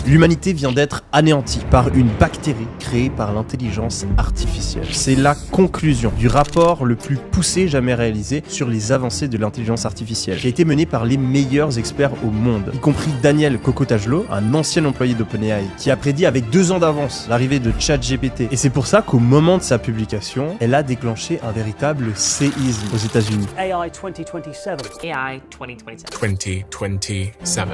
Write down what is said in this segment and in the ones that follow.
L'humanité vient d'être anéantie par une bactérie créée par l'intelligence artificielle. C'est la conclusion du rapport le plus poussé jamais réalisé sur les avancées de l'intelligence artificielle, qui a été mené par les meilleurs experts au monde, y compris Daniel Kokotajlo, un ancien employé d'OpenAI, qui a prédit avec 2 ans d'avance l'arrivée de ChatGPT. Et c'est pour ça qu'au moment de sa publication, elle a déclenché un véritable séisme aux États-Unis. AI 2027. AI 2027.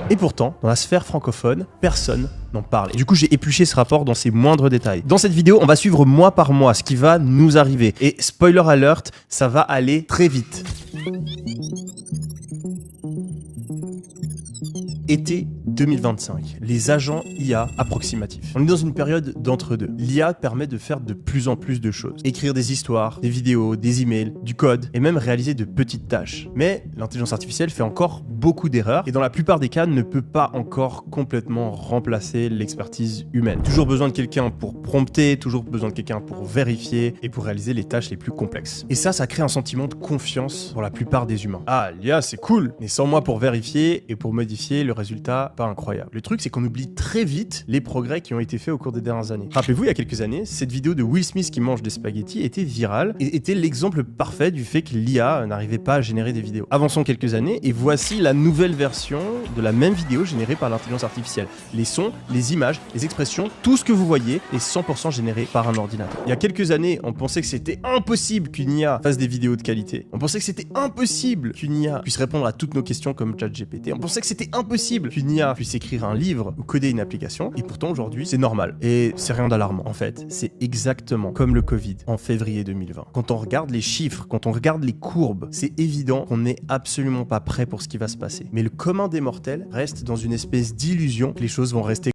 Et pourtant, dans la sphère francophone, personne n'en parle. Et du coup, j'ai épluché ce rapport dans ses moindres détails. Dans cette vidéo, on va suivre mois par mois ce qui va nous arriver. Et spoiler alert, ça va aller très vite. Été 2025, les agents IA approximatifs. On est dans une période d'entre-deux. L'IA permet de faire de plus en plus de choses. Écrire des histoires, des vidéos, des emails, du code, et même réaliser de petites tâches. Mais l'intelligence artificielle fait encore beaucoup d'erreurs, et dans la plupart des cas, ne peut pas encore complètement remplacer l'expertise humaine. Toujours besoin de quelqu'un pour prompter, toujours besoin de quelqu'un pour vérifier, et pour réaliser les tâches les plus complexes. Et ça crée un sentiment de confiance pour la plupart des humains. Ah, l'IA c'est cool, mais sans moi pour vérifier et pour modifier le résultat, pas incroyable. Le truc, c'est qu'on oublie très vite les progrès qui ont été faits au cours des dernières années. Rappelez-vous, il y a quelques années, cette vidéo de Will Smith qui mange des spaghettis était virale et était l'exemple parfait du fait que l'IA n'arrivait pas à générer des vidéos. Avançons quelques années et voici la nouvelle version de la même vidéo générée par l'intelligence artificielle. Les sons, les images, les expressions, tout ce que vous voyez est 100% généré par un ordinateur. Il y a quelques années, on pensait que c'était impossible qu'une IA fasse des vidéos de qualité. On pensait que c'était impossible qu'une IA puisse répondre à toutes nos questions comme ChatGPT. On pensait que c'était impossible qu'une IA puisse écrire un livre ou coder une application, et pourtant aujourd'hui c'est normal. Et c'est rien d'alarmant en fait, c'est exactement comme le Covid en février 2020. Quand on regarde les chiffres, quand on regarde les courbes, c'est évident qu'on n'est absolument pas prêt pour ce qui va se passer. Mais le commun des mortels reste dans une espèce d'illusion que les choses vont rester